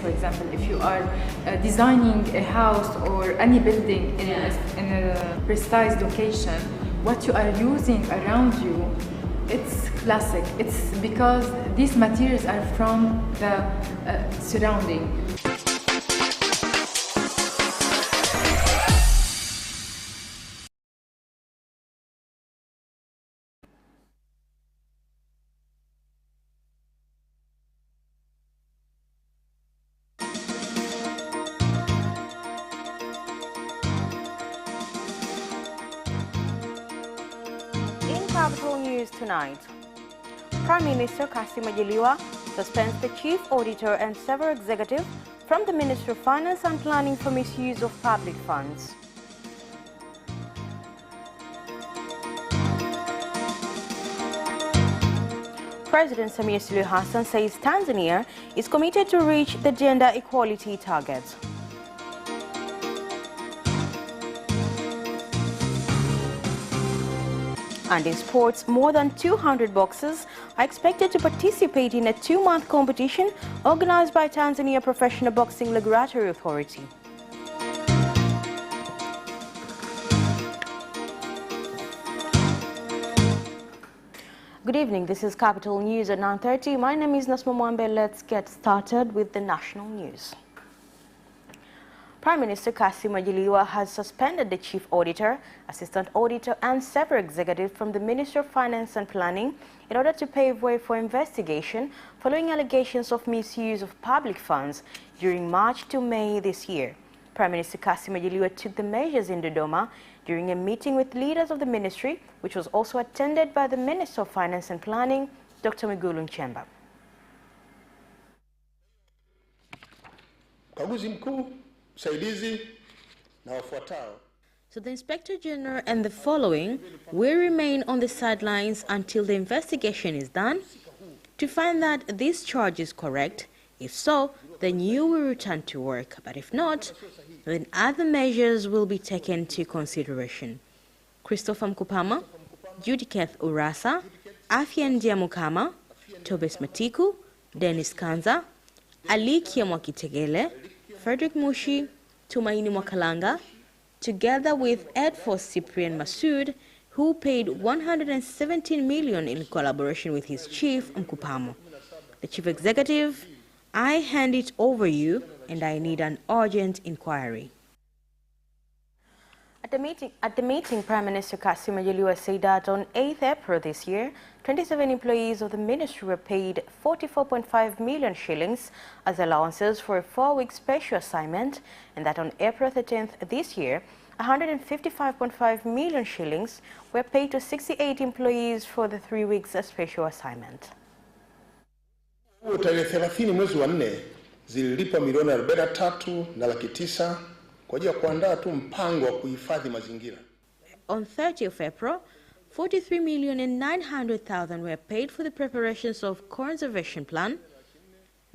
for example, if you are designing a house or any building in a precise location, what you are using around you, it's classic. It's because these materials are from the surrounding. Capital News tonight. Prime Minister Kassim Majaliwa suspends the Chief Auditor and several executives from the Ministry of Finance and Planning for misuse of public funds. President Samia Suluhu Hassan says Tanzania is committed to reach the gender equality targets. And in sports, more than 200 boxers are expected to participate in a 2-month competition organized by Tanzania Professional Boxing Regulatory Authority. Good evening, this is Capital News at 9:30. My name is Nasma Mwambe. Let's get started with the national news. Prime Minister Kassim Majaliwa has suspended the Chief Auditor, Assistant Auditor and several executives from the Ministry of Finance and Planning in order to pave way for investigation following allegations of misuse of public funds during March to May this year. Prime Minister Kassim Majaliwa took the measures in Dodoma during a meeting with leaders of the ministry, which was also attended by the Minister of Finance and Planning, Dr. Mwigulu Nchemba. So the Inspector General and the following will remain on the sidelines until the investigation is done to find that this charge is correct. If so, then you will return to work. But if not, then other measures will be taken into consideration. Christopher Mkupama, Judiketh Urasa, Afia Ndiamukama, Tobes Matiku, Dennis Kanza, Ali Kiamwakitegele, Frederick Mushi, Tumaini Mwakalanga, together with Air Force Cyprian Masood, who paid 117 million in collaboration with his chief, Mkupamo. The chief executive, I hand it over you and I need an urgent inquiry. At the meeting, Prime Minister Kassim Majaliwa said that on 8th April this year, 27 employees of the ministry were paid 44.5 million shillings as allowances for a 4-week special assignment, and that on April 13th this year, 155.5 million shillings were paid to 68 employees for the 3 weeks special assignment. Tarehe 30 mwezi wa 4 zililipwa milioni 43 na laki 9 kwa ajili ya kuandaa tu mpango wa kuhifadhi mazingira. On 30th April, 43,900,000 were paid for the preparations of conservation plan.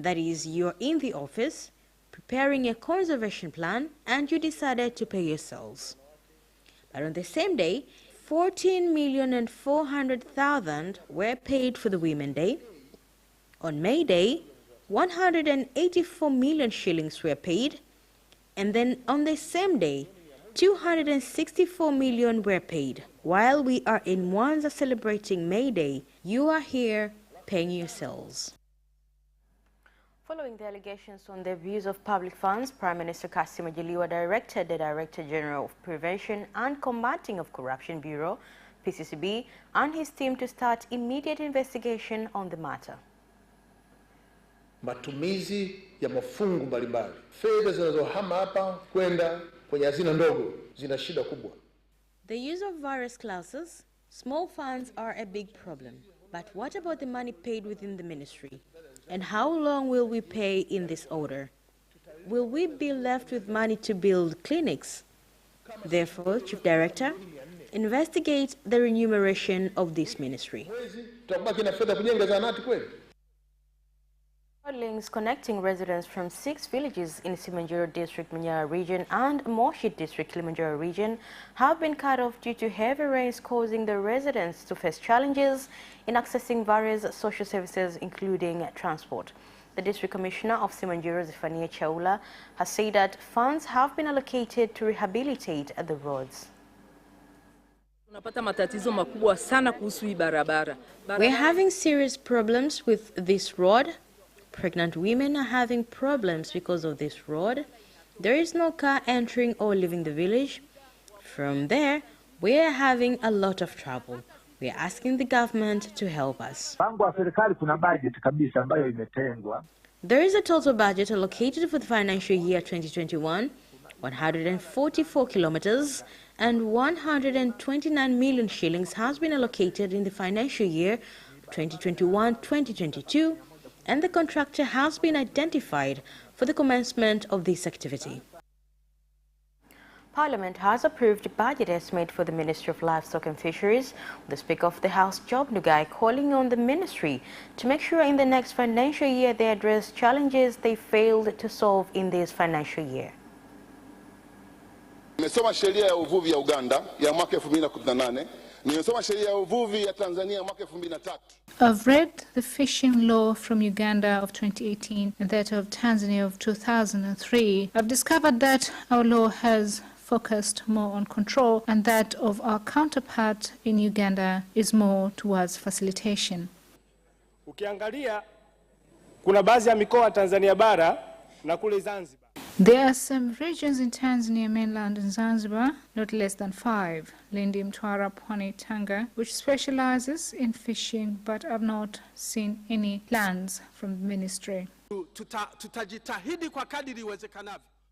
That is, you're in the office preparing a conservation plan and you decided to pay yourselves. But on the same day, 14,400,000 were paid for the Women's Day. On May Day, 184 million shillings were paid. And then on the same day, 264 million were paid. While we are in Mwanza celebrating May Day, you are here paying yourselves. Following the allegations on the abuse of public funds, Prime Minister Kassim Majaliwa directed the Director General of Prevention and Combating of Corruption Bureau, PCCB, and his team to start immediate investigation on the matter. Matumizi ya mafungu mbalimbali. Fedha zinazohama hapa kwenda kwenye hazina ndogo zina shida kubwa. The use of various clauses, small funds are a big problem. But what about the money paid within the ministry? And how long will we pay in this order? Will we be left with money to build clinics? Therefore, Chief Director, investigate the remuneration of this ministry. Links connecting residents from 6 villages in Simanjiro District, Manyara region and Moshit District, Kilimanjaro region have been cut off due to heavy rains, causing the residents to face challenges in accessing various social services, including transport. The District Commissioner of Simanjiro, Zephania Chaula, has said that funds have been allocated to rehabilitate the roads. We're having serious problems with this road. Pregnant women are having problems because of this road. There is no car entering or leaving the village. From there, we are having a lot of trouble. We are asking the government to help us. There is a total budget allocated for the financial year 2021, 144 kilometers, and 129 million shillings has been allocated in the financial year 2021-2022, and the contractor has been identified for the commencement of this activity. Parliament has approved a budget estimate for the Ministry of Livestock and Fisheries, with the Speaker of the House, Job Ndugai, calling on the ministry to make sure in the next financial year they address challenges they failed to solve in this financial year. Nimesoma sheria ya uvuvi ya Uganda ya mwaka 2018. Nimesoma sheria ya uvuvi ya Tanzania mwaka 2003. I've read the fishing law from Uganda of 2018 and that of Tanzania of 2003. I've discovered that our law has focused more on control and that of our counterpart in Uganda is more towards facilitation. Ukiangalia kuna baadhi ya mikoa Tanzania bara na kule Zanzibar. There are some regions in Tanzania mainland and Zanzibar, not less than 5, Lindi, Mtwara, Pwani, Tanga, which specializes in fishing, but I've not seen any plans from the ministry.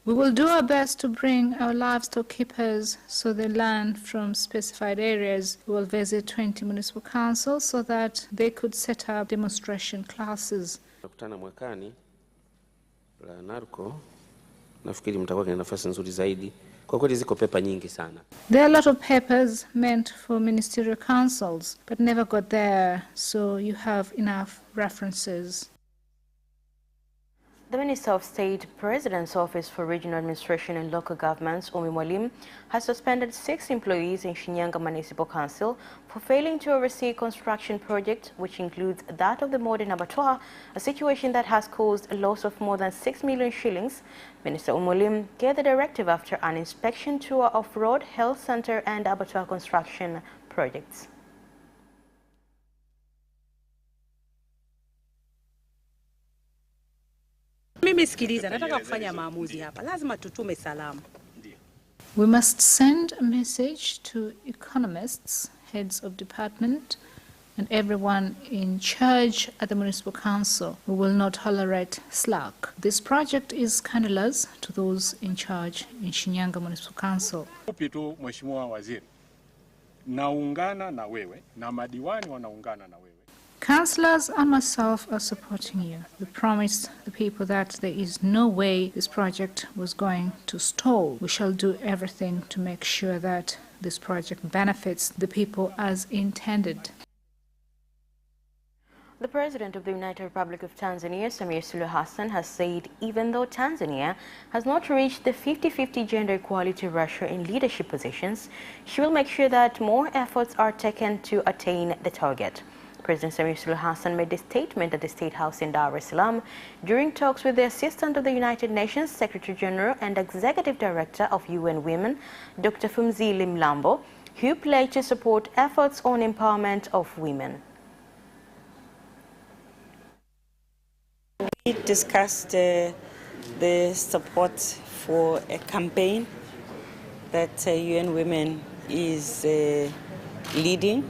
We will do our best to bring our livestock keepers so they learn from specified areas. We will visit 20 municipal councils so that they could set up demonstration classes. Nafikiri mtakuwa kwenye nafasi nzuri zaidi. Kwa kweli ziko pepa nyingi sana. There are a lot of papers meant for ministerial councils, but never got there, so you have enough references. The Minister of State, President's Office for Regional Administration and Local Governments, Umi Mwalimu, has suspended 6 employees in Shinyanga Municipal Council for failing to oversee a construction project, which includes that of the modern abattoir, a situation that has caused a loss of more than 6 million shillings. Minister Umi Mwalimu gave the directive after an inspection tour of road, health center and abattoir construction projects. Mimi sikiliza, nataka kufanya maamuzi hapa. Lazima tutume salamu. We must send a message to economists, heads of department, and everyone in charge at the municipal council. We will not tolerate slack. This project is scandalous to those in charge in Shinyanga Municipal Council. Upitu Mheshimiwa Waziri, naungana na wewe na madiwani wanaungana na wewe. Councillors and myself are supporting you. We promised the people that there is no way this project was going to stall. We shall do everything to make sure that this project benefits the people as intended. The President of the United Republic of Tanzania, Samia Suluhu Hassan, has said even though Tanzania has not reached the 50-50 gender equality ratio in leadership positions, she will make sure that more efforts are taken to attain the target. President Samia Suluhu Hassan made this statement at the State House in Dar es Salaam during talks with the Assistant of the United Nations Secretary General and Executive Director of UN Women, Dr. Phumzile Mlambo, who pledged to support efforts on empowerment of women. We discussed the support for a campaign that UN Women is leading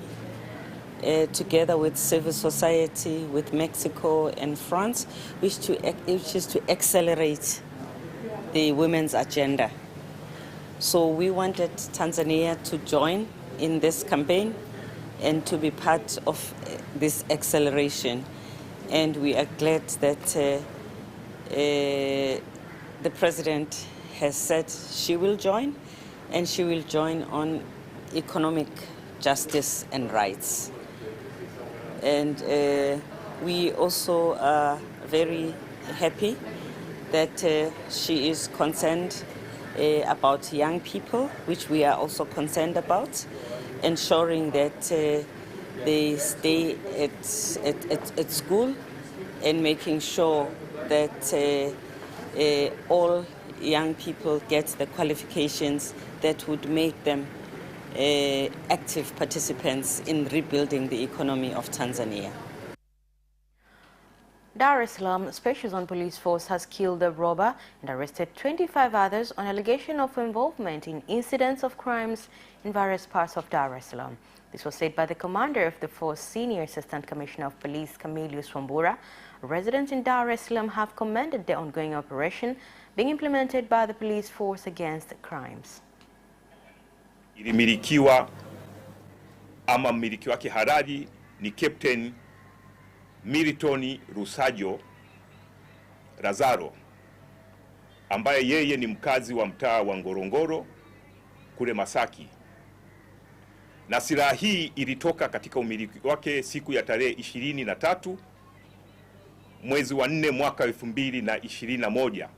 together with civil society, with Mexico and France, which is to accelerate the women's agenda. So we wanted Tanzania to join in this campaign and to be part of this acceleration. And we are glad that the President has said she will join, and she will join on economic justice and rights. And we also are very happy that she is concerned about young people, which we are also concerned about, ensuring that they stay at school and making sure that all young people get the qualifications that would make them active participants in rebuilding the economy of Tanzania. Dar es Salaam Special Zone Police Force has killed a robber and arrested 25 others on allegation of involvement in incidents of crimes in various parts of Dar es Salaam. This was said by the commander of the force, Senior Assistant Commissioner of Police Camillus Wambura. Residents in Dar es Salaam have commended the ongoing operation being implemented by the police force against crimes. Ilimilikiwa ama mmiliki wake halali ni Captain Milton Rusajo Razaro, ambaye yeye ni mkazi wa mtaa wa Ngorongoro kule Masaki. Na silaha hii ilitoka katika umiliki wake siku ya tarehe 23 mwezi wa 4 mwaka 2021,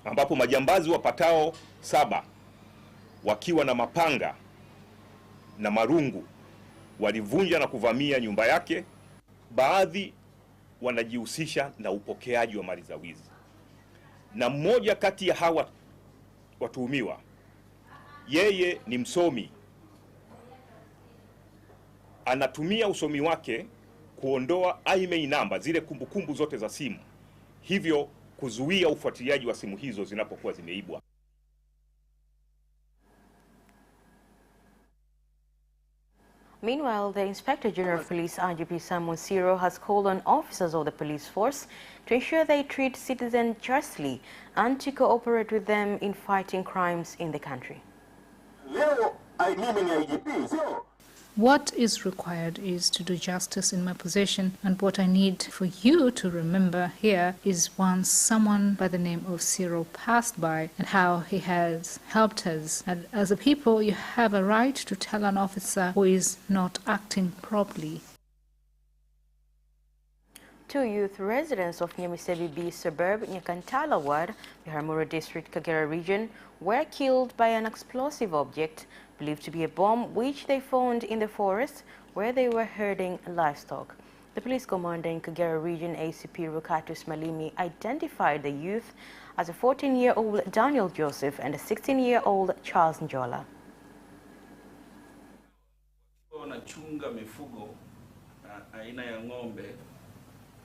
ambapo majambazi wapatao 7 wakiwa na mapanga na marungu walivunja na kuvamia nyumba yake. Baadhi wanajihusisha na upokeaji wa mali za wizi, na mmoja kati ya hawa watuhumiwa, yeye ni msomi, anatumia usomi wake kuondoa IMEI namba, zile kumbukumbu zote za simu, hivyo kuzuia ufuatiliaji wa simu hizo zinapokuwa zimeibwa. Meanwhile, the Inspector General of Police, IGP Simon Siro, has called on officers of the police force to ensure they treat citizens justly and to cooperate with them in fighting crimes in the country. What is required is to do justice in my position, and what I need for you to remember here is once someone by the name of Cyril passed by and how he has helped us. And as a people, you have a right to tell an officer who is not acting properly. 2 youth residents of Nyamisebi B suburb, Nyakantala Ward, Biharamulo District, Kagera region, were killed by an explosive object believed to be a bomb which they found in the forest where they were herding livestock. The police commander in Kagera region, ACP Rukatus Malimi, identified the youth as a 14-year-old Daniel Joseph and a 16-year-old Charles Njola. Wanachunga mifugo aina ya ng'ombe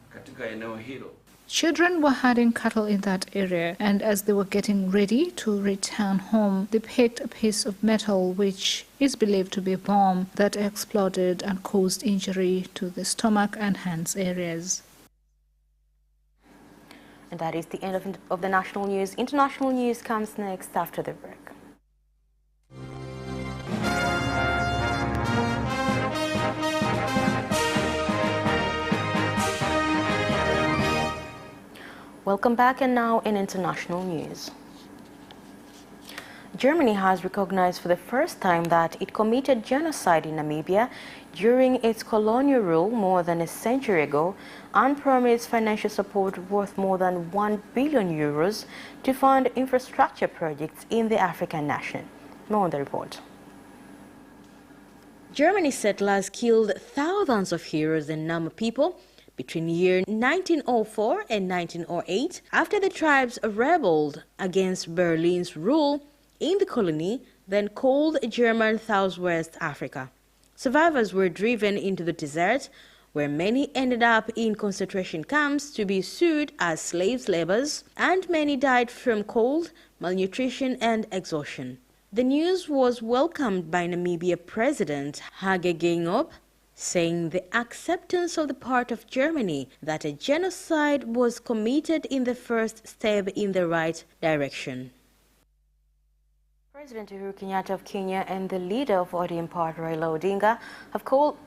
katika eneo hilo. Children were herding cattle in that area, and as they were getting ready to return home, they picked a piece of metal which is believed to be a bomb that exploded and caused injury to the stomach and hands areas. And that is the end of the national news. International news comes next after the break. Welcome back, and now in international news. Germany has recognized for the first time that it committed genocide in Namibia during its colonial rule more than a century ago and promised financial support worth more than 1 billion euros to fund infrastructure projects in the African nation. More on the report. Germany's settlers killed thousands of heroes and Nama people between year 1904 and 1908 after the tribes rebelled against Berlin's rule in the colony, then called German Southwest Africa. Survivors were driven into the desert, where many ended up in concentration camps to be sued as slave laborers, and many died from cold, malnutrition, and exhaustion. The news was welcomed by Namibia President Hage Geingob, saying the acceptance on the part of Germany that a genocide was committed in the first step in the right direction. President Uhuru Kenyatta of Kenya and the leader of ODM party Raila Odinga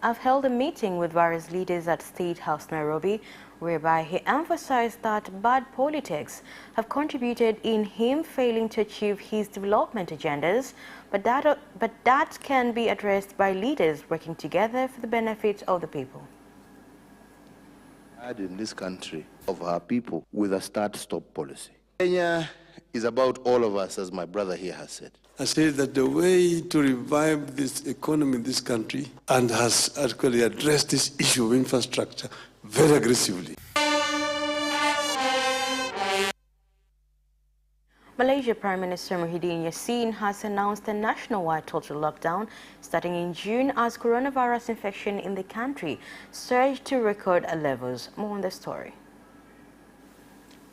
have held a meeting with various leaders at State House Nairobi, whereby he emphasized that bad politics have contributed in him failing to achieve his development agendas, but that can be addressed by leaders working together for the benefit of the people. In this country of our people with a start-stop policy. Kenya is about all of us, as my brother here has said. I say that the way to revive this economy in this country and has actually addressed this issue of infrastructure very aggressively Malaysia Prime Minister Muhyiddin Yassin has announced a nationwide total lockdown starting in June as coronavirus infection in the country surged to record levels. More on the story.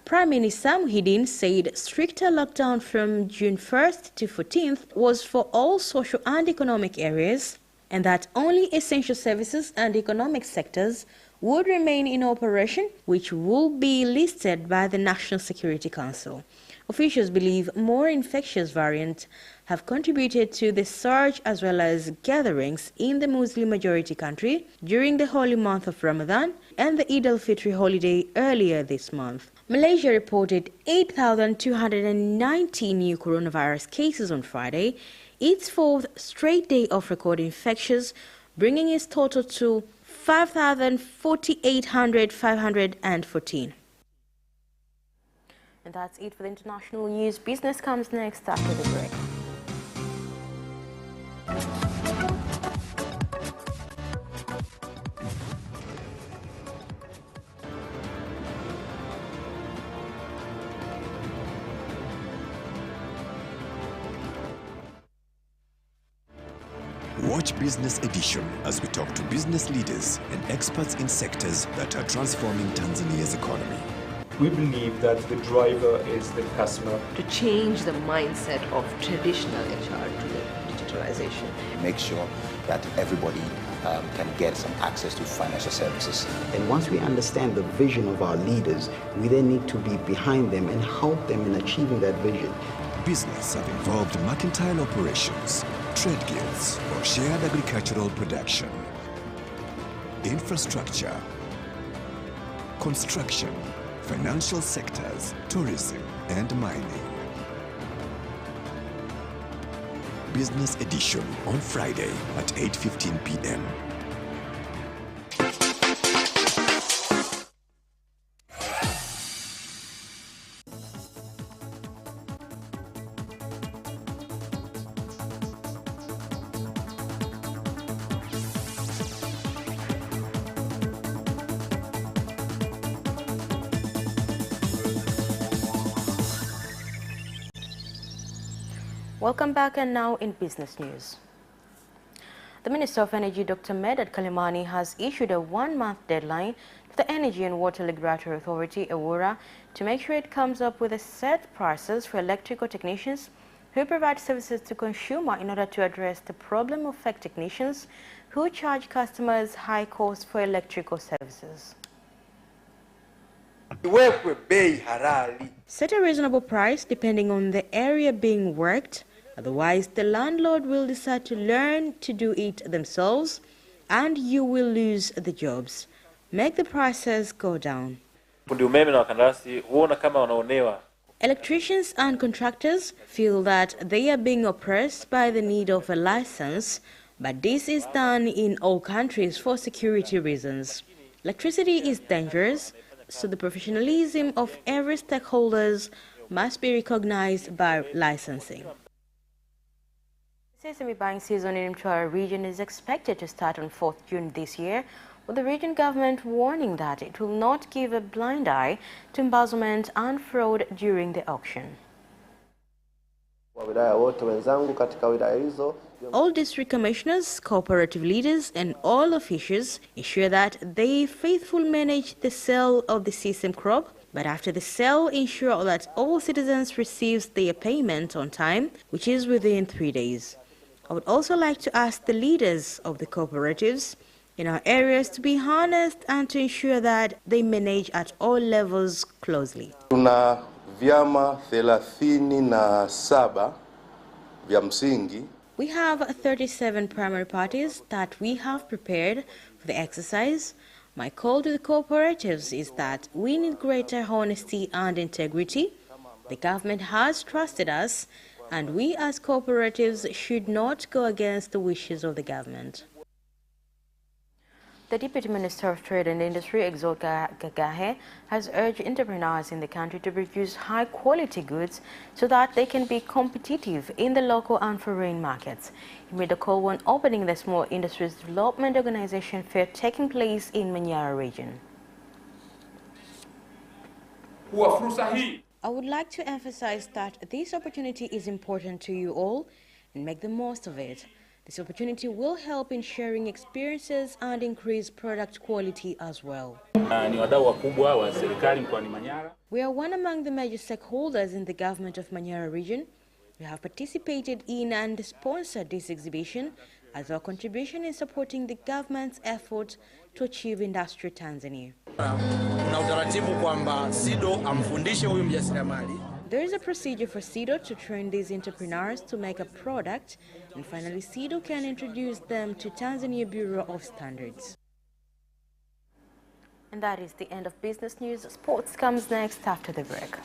Prime Minister Muhyiddin said stricter lockdown from June 1st to 14th was for all social and economic areas, and that only essential services and economic sectors would remain in operation, which will be listed by the National Security Council. Officials believe more infectious variants have contributed to the surge as well as gatherings in the Muslim-majority country during the holy month of Ramadan and the Eid al-Fitr holiday earlier this month. Malaysia reported 8,290 new coronavirus cases on Friday, its fourth straight day of recording infections, bringing its total to 5,514. And that's it for the international news. Business comes next after the break. Watch Business Edition as we talk to business leaders and experts in sectors that are transforming Tanzania's economy. We believe that the driver is the customer. To change the mindset of traditional HR to the digitalization. Make sure that everybody can get some access to financial services. And once we understand the vision of our leaders, we then need to be behind them and help them in achieving that vision. Business have involved mercantile operations, trade guilds, or shared agricultural production, infrastructure, construction, financial sectors, tourism, and mining. Business Edition on Friday at 8:15 p.m. Welcome back, and now in business news. The Minister of Energy, Dr. Medad Kalimani, has issued a one-month deadline to the Energy and Water Regulatory Authority, EWURA, to make sure it comes up with a set prices for electrical technicians who provide services to consumers in order to address the problem of fake technicians who charge customers high costs for electrical services. Set a reasonable price depending on the area being worked. Otherwise, the landlord will decide to learn to do it themselves and you will lose the jobs. Make the prices go down. Electricians and contractors feel that they are being oppressed by the need of a license, but this is done in all countries for security reasons. Electricity is dangerous, so the professionalism of every stakeholders must be recognized by licensing. The sesame buying season in Mtwara region is expected to start on 4th June this year, with the region government warning that it will not give a blind eye to embezzlement and fraud during the auction. All district commissioners, cooperative leaders and all officials ensure that they faithfully manage the sale of the sesame crop, but after the sale ensure that all citizens receive their payment on time, which is within 3 days. I would also like to ask the leaders of the cooperatives in our areas to be honest and to ensure that they manage at all levels closely. Tuna vyama 37 vya msingi. We have 37 primary parties that we have prepared for the exercise. My call to the cooperatives is that we need greater honesty and integrity. The government has trusted us, and we as cooperatives should not go against the wishes of the government. The Deputy Minister of Trade and Industry, Exol Gagahe, has urged entrepreneurs in the country to produce high-quality goods so that they can be competitive in the local and foreign markets. He made the call when opening the Small Industries Development Organization Fair taking place in MANYARA region. I would like to emphasize that this opportunity is important to you all and make the most of it. This opportunity will help in sharing experiences and increase product quality as well. Ni wadau wakubwa wa serikali mkoani Manyara. We are one among the major stakeholders in the government of Manyara region. We have participated in and sponsored this exhibition as our contribution in supporting the government's efforts to achieve Industried Tanzania. Kuna utaratibu kwamba SIDO amfundishe huyu mjasiriamali. There is a procedure for SIDO to train these entrepreneurs to make a product, and finally SIDO can introduce them to Tanzania Bureau of Standards. And that is the end of business news. Sports comes next after the break.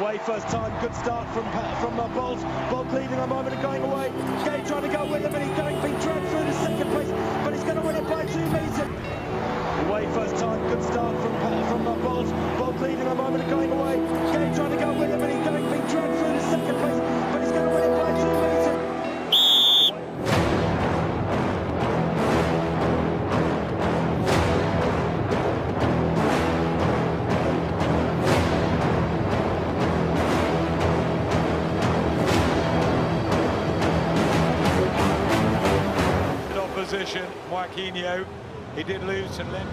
Away first time, good start from Bolt. Bolt leading a moment and going away. Gay trying to go with him, and he's going to be dragged through to second place, but he's going to win it by 2 meters. Away first time, good start from Bolt. Bolt leading a moment and going away. Gay trying to go with him, and he's going to be dragged through to second place, but he's going to win it by 2 meters. Opposition, Joaquinho, he did lose some length.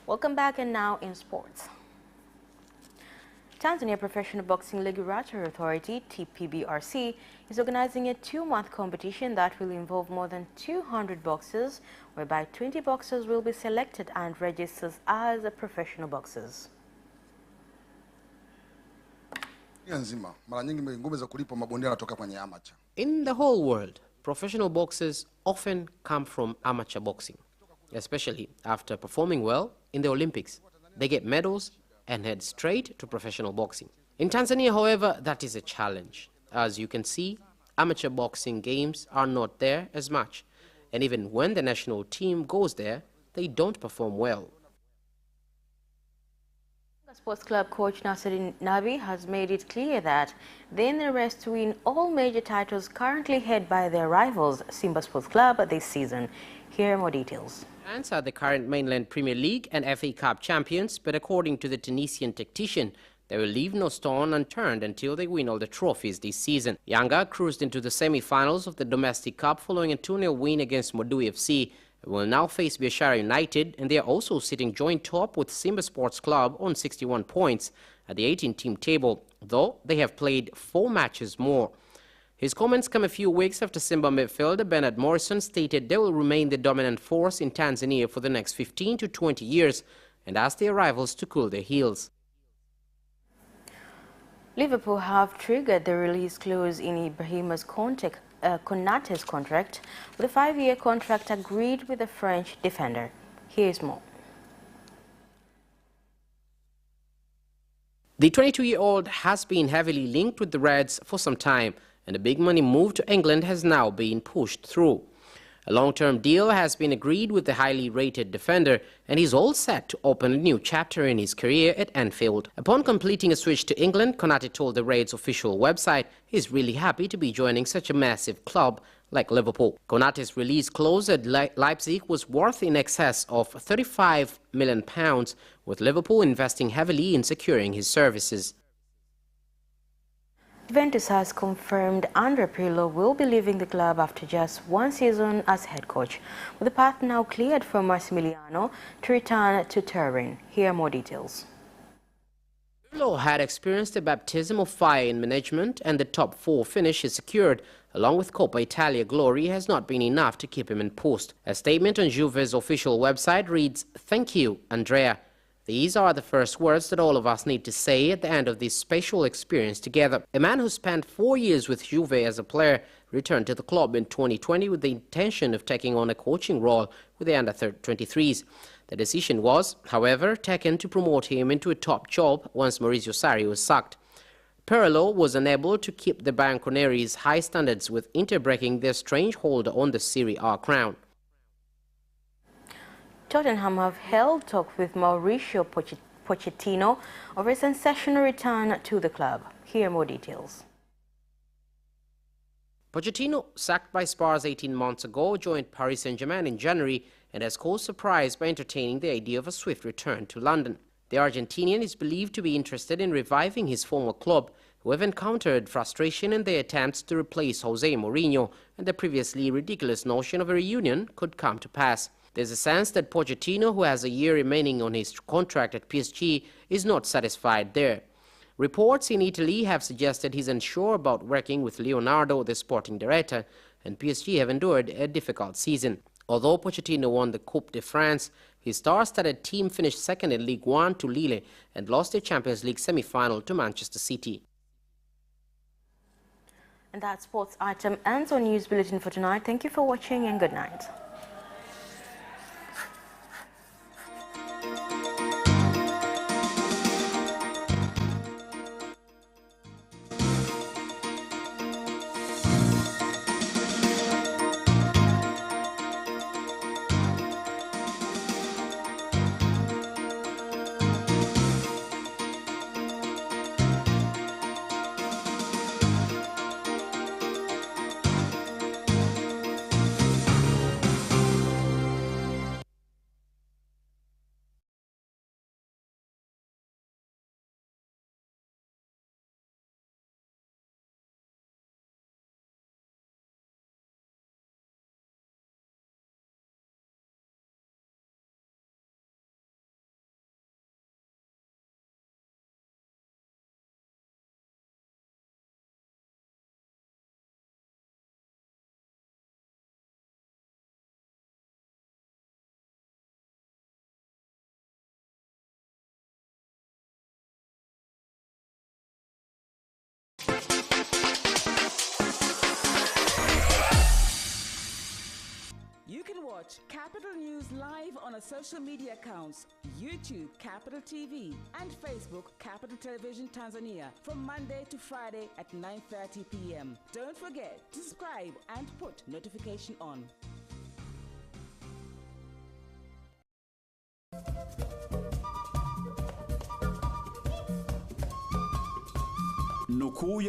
Welcome back, and now in sports. Tanzania Professional Boxing Regulatory Authority, TPBRC, is organizing a 2-month competition that will involve more than 200 boxers, whereby 20 boxers will be selected and registered as professional boxers. In the whole world, professional boxers often come from amateur boxing, especially after performing well in the Olympics. They get medals and head straight to professional boxing. In Tanzania, however, that is a challenge. As you can see, amateur boxing games are not there as much, and even when the national team goes there, they don't perform well. Sports Club coach Nasser Nabi has made it clear that they in the race to win all major titles currently held by their rivals, Simba Sports Club, this season. Here are more details. France are the current mainland Premier League and FA Cup champions, but according to the Tunisian tactician, they will leave no stone unturned until they win all the trophies this season. Yanga cruised into the semi-finals of the domestic cup following a 2-0 win against Modui FC. Will now face Biashara United, and they are also sitting joint top with Simba Sports Club on 61 points at the 18-team table, though they have played 4 matches more. His comments come a few weeks after Simba midfielder Bernard Morrison stated they will remain the dominant force in Tanzania for the next 15 to 20 years and asked their rivals to cool their heels. Liverpool have triggered the release clause in Ibrahima's Konate's contract with a 5-year contract agreed with the French defender. Here's more. The 22-year-old has been heavily linked with the Reds for some time, and a big money move to England has now been pushed through. A long-term deal has been agreed with the highly rated defender, and he's all set to open a new chapter in his career at Anfield. Upon completing a switch to England, Konate told the Reds' official website he's really happy to be joining such a massive club like Liverpool. Konate's release clause at Leipzig was worth in excess of £35 million, with Liverpool investing heavily in securing his services. Juventus has confirmed Andrea Pirlo will be leaving the club after just 1 season as head coach, with the path now cleared for Massimiliano to return to Turin. Here are more details. Pirlo had experienced a baptism of fire in management, and the top 4 finish he secured, along with Coppa Italia glory, has not been enough to keep him in post. A statement on Juve's official website reads, "Thank you, Andrea. These are the first words that all of us need to say at the end of this special experience together." A man who spent 4 years with Juve as a player returned to the club in 2020 with the intention of taking on a coaching role with the under-23s. The decision was, however, taken to promote him into a top job once Maurizio Sarri was sacked. Pirlo was unable to keep the Bianconeri's high standards with Inter breaking their strange hold on the Serie A crown. Tottenham have held talks with Mauricio Pochettino over a sensational return to the club. Here are more details. Pochettino, sacked by Spurs 18 months ago, joined Paris Saint-Germain in January and has caused surprise by entertaining the idea of a swift return to London. The Argentinian is believed to be interested in reviving his former club, who have encountered frustration in their attempts to replace Jose Mourinho, and the previously ridiculous notion of a reunion could come to pass. There's a sense that Pochettino, who has a year remaining on his contract at PSG, is not satisfied there. Reports in Italy have suggested he's unsure about working with Leonardo, the sporting director, and PSG have endured a difficult season. Although Pochettino won the Coupe de France, his star-studded team finished second in Ligue 1 to Lille and lost their Champions League semi-final to Manchester City. And that sports item ends our news bulletin for tonight. Thank you for watching and good night. You can watch Capital News live on our social media accounts, YouTube Capital TV and Facebook Capital Television Tanzania from Monday to Friday at 9:30 p.m. Don't forget to subscribe and put notification on. Nukuu